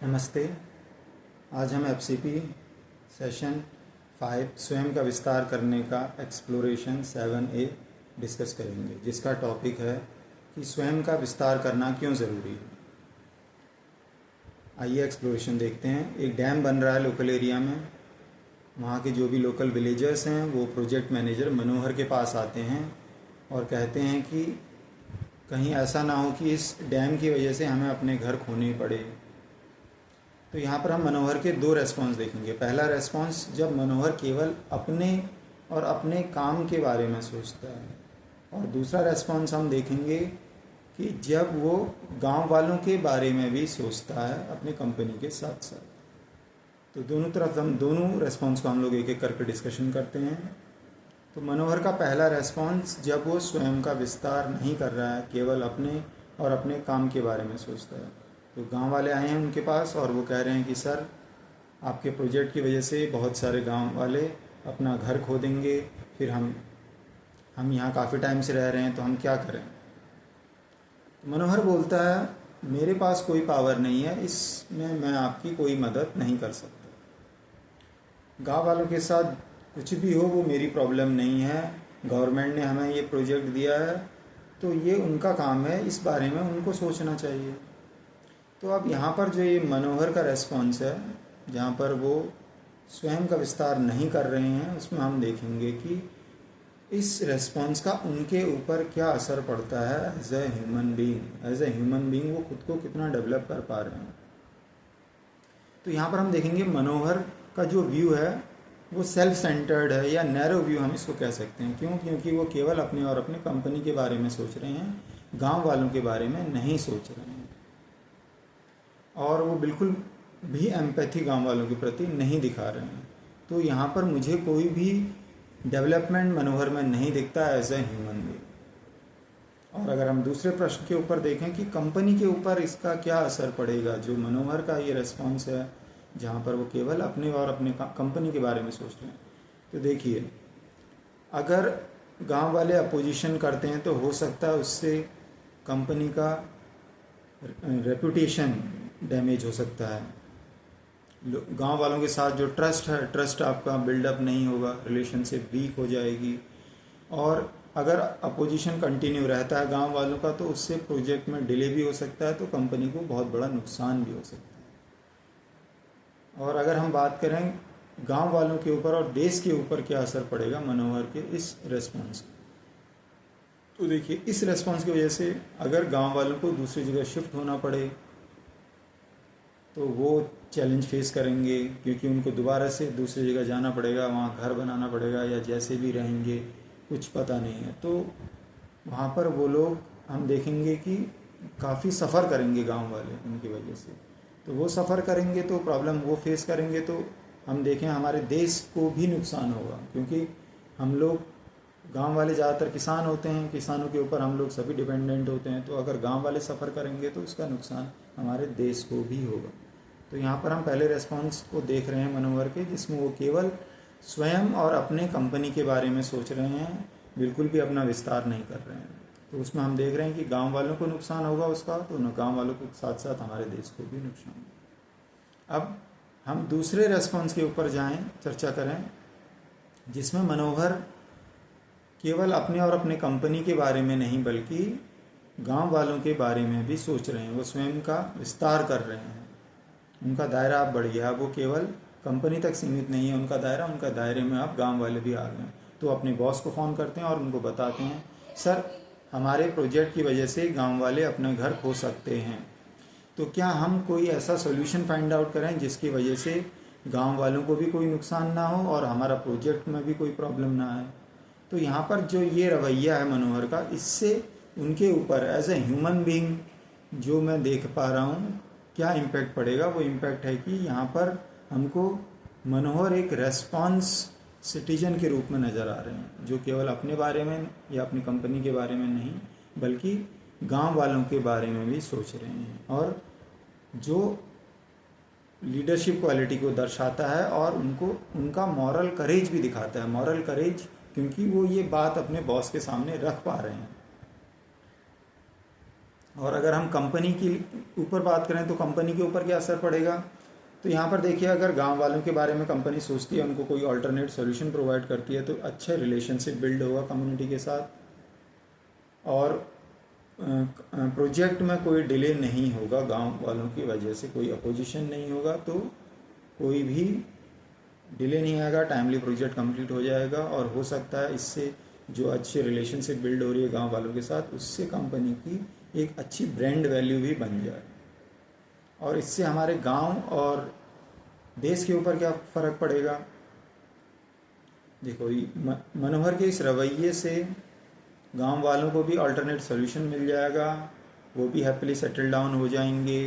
नमस्ते। आज हम एफसीपी सेशन 5 स्वयं का विस्तार करने का एक्सप्लोरेशन 7A डिस्कस करेंगे, जिसका टॉपिक है कि स्वयं का विस्तार करना क्यों ज़रूरी है। आइए एक्सप्लोरेशन देखते हैं। एक डैम बन रहा है लोकल एरिया में। वहाँ के जो भी लोकल विलेजर्स हैं वो प्रोजेक्ट मैनेजर मनोहर के पास आते हैं और कहते हैं कि कहीं ऐसा ना हो कि इस डैम की वजह से हमें अपने घर खोने पड़े। तो यहाँ पर हम मनोहर के दो रेस्पॉन्स देखेंगे। पहला रेस्पॉन्स जब मनोहर केवल अपने और अपने काम के बारे में सोचता है, और दूसरा रेस्पॉन्स हम देखेंगे कि जब वो गांव वालों के बारे में भी सोचता है अपने कंपनी के साथ साथ। तो दोनों तरफ हम दोनों रेस्पॉन्स को हम लोग एक एक करके डिस्कशन करते हैं। तो मनोहर का पहला रेस्पॉन्स जब वो स्वयं का विस्तार नहीं कर रहा है, केवल अपने और अपने काम के बारे में सोचता है। तो गांव वाले आए हैं उनके पास और वो कह रहे हैं कि सर, आपके प्रोजेक्ट की वजह से बहुत सारे गांव वाले अपना घर खो देंगे, फिर हम यहाँ काफ़ी टाइम से रह रहे हैं, तो हम क्या करें। तो मनोहर बोलता है, मेरे पास कोई पावर नहीं है, इसमें मैं आपकी कोई मदद नहीं कर सकता। गांव वालों के साथ कुछ भी हो वो मेरी प्रॉब्लम नहीं है। गवर्नमेंट ने हमें ये प्रोजेक्ट दिया है तो ये उनका काम है, इस बारे में उनको सोचना चाहिए। तो अब यहाँ पर जो ये मनोहर का रेस्पॉन्स है, जहाँ पर वो स्वयं का विस्तार नहीं कर रहे हैं, उसमें हम देखेंगे कि इस रेस्पॉन्स का उनके ऊपर क्या असर पड़ता है as a human being. As a human being वो खुद को कितना डेवलप कर पा रहे हैं। तो यहाँ पर हम देखेंगे मनोहर का जो व्यू है वो सेल्फ सेंटर्ड है, या नैरो व्यू हम इसको कह सकते हैं। क्यों? क्योंकि वो केवल अपने और अपने कंपनी के बारे में सोच रहे हैं, गांव वालों के बारे में नहीं सोच रहे हैं। और वो बिल्कुल भी एम्पैथी गांव वालों के प्रति नहीं दिखा रहे हैं। तो यहाँ पर मुझे कोई भी डेवलपमेंट मनोहर में नहीं दिखता एज ए ह्यूमन बीइंग। और अगर हम दूसरे प्रश्न के ऊपर देखें कि कंपनी के ऊपर इसका क्या असर पड़ेगा, जो मनोहर का ये रेस्पॉन्स है जहाँ पर वो केवल अपने और अपने कंपनी के बारे में सोच रहे हैं। तो देखिए, अगर गांव वाले अपोजिशन करते हैं तो हो सकता है उससे कंपनी का रेपुटेशन डैमेज हो सकता है। गांव वालों के साथ जो ट्रस्ट है, ट्रस्ट आपका बिल्डअप नहीं होगा, रिलेशनशिप वीक हो जाएगी। और अगर अपोजिशन कंटिन्यू रहता है गांव वालों का तो उससे प्रोजेक्ट में डिले भी हो सकता है, तो कंपनी को बहुत बड़ा नुकसान भी हो सकता है। और अगर हम बात करें गांव वालों के ऊपर और देश के ऊपर क्या असर पड़ेगा मनोहर के इस रेस्पॉन्स, तो देखिए, इस रेस्पॉन्स की वजह से अगर गांव वालों को दूसरी जगह शिफ्ट होना पड़े तो वो चैलेंज फेस करेंगे, क्योंकि उनको दोबारा से दूसरी जगह जाना पड़ेगा, वहाँ घर बनाना पड़ेगा, या जैसे भी रहेंगे कुछ पता नहीं है। तो वहाँ पर वो लोग हम देखेंगे कि काफ़ी सफ़र करेंगे गांव वाले उनकी वजह से। तो वो सफ़र करेंगे तो प्रॉब्लम वो फेस करेंगे, तो हम देखें हमारे देश को भी नुकसान होगा, क्योंकि हम लोग गांव वाले ज़्यादातर किसान होते हैं, किसानों के ऊपर हम लोग सभी डिपेंडेंट होते हैं। तो अगर गांव वाले सफ़र करेंगे तो उसका नुकसान हमारे देश को भी होगा। तो यहाँ पर हम पहले रेस्पॉन्स को देख रहे हैं मनोहर के, जिसमें वो केवल स्वयं और अपने कंपनी के बारे में सोच रहे हैं, बिल्कुल भी अपना विस्तार नहीं कर रहे हैं। तो उसमें हम देख रहे हैं कि गाँव वालों को नुकसान होगा उसका, तो गाँव वालों के साथ साथ हमारे देश को भी नुकसान होगा। अब हम दूसरे रेस्पॉन्स के ऊपर जाएँ, चर्चा करें, जिसमें मनोहर केवल अपने और अपने कंपनी के बारे में नहीं बल्कि गांव वालों के बारे में भी सोच रहे हैं। वो स्वयं का विस्तार कर रहे हैं, उनका दायरा अब बढ़ गया। वो केवल कंपनी तक सीमित नहीं है उनका दायरा, उनका दायरे में अब गांव वाले भी आ गए हैं। तो अपने बॉस को फ़ोन करते हैं और उनको बताते हैं, सर, हमारे प्रोजेक्ट की वजह से गाँव वाले अपना घर खो सकते हैं, तो क्या हम कोई ऐसा सोल्यूशन फाइंड आउट करें जिसकी वजह से गाँव वालों को भी कोई नुकसान ना हो और हमारा प्रोजेक्ट में भी कोई प्रॉब्लम ना आए। तो यहाँ पर जो ये रवैया है मनोहर का, इससे उनके ऊपर एज ए ह्यूमन बीइंग जो मैं देख पा रहा हूँ क्या इम्पैक्ट पड़ेगा। वो इम्पैक्ट है कि यहाँ पर हमको मनोहर एक रेस्पॉन्स सिटीजन के रूप में नज़र आ रहे हैं, जो केवल अपने बारे में या अपनी कंपनी के बारे में नहीं बल्कि गांव वालों के बारे में भी सोच रहे हैं, और जो लीडरशिप क्वालिटी को दर्शाता है और उनको उनका मॉरल करेज भी दिखाता है। मॉरल करेज क्योंकि वो ये बात अपने बॉस के सामने रख पा रहे हैं। और अगर हम कंपनी की ऊपर बात करें तो कंपनी के ऊपर क्या असर पड़ेगा, तो यहाँ पर देखिए अगर गांव वालों के बारे में कंपनी सोचती है, उनको कोई अल्टरनेट सॉल्यूशन प्रोवाइड करती है, तो अच्छे रिलेशनशिप बिल्ड होगा कम्युनिटी के साथ और प्रोजेक्ट में कोई डिले नहीं होगा, गांव वालों की वजह से कोई अपोजिशन नहीं होगा, तो कोई भी डिले नहीं आएगा, टाइमली प्रोजेक्ट कंप्लीट हो जाएगा। और हो सकता है इससे जो अच्छी रिलेशनशिप बिल्ड हो रही है गांव वालों के साथ, उससे कंपनी की एक अच्छी ब्रांड वैल्यू भी बन जाए। और इससे हमारे गांव और देश के ऊपर क्या फ़र्क पड़ेगा, देखो मनोहर के इस रवैये से गांव वालों को भी अल्टरनेट सोल्यूशन मिल जाएगा, वो भी हैप्पीली सेटल डाउन हो जाएंगे।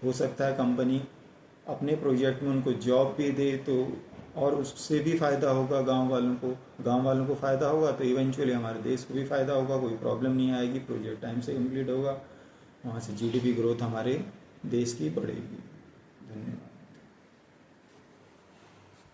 हो सकता है कंपनी अपने प्रोजेक्ट में उनको जॉब भी दे, तो और उससे भी फ़ायदा होगा गांव वालों को फ़ायदा होगा, तो इवेंचुअली हमारे देश को भी फ़ायदा होगा, कोई प्रॉब्लम नहीं आएगी, प्रोजेक्ट टाइम से कंप्लीट होगा, वहाँ से जीडीपी ग्रोथ हमारे देश की बढ़ेगी।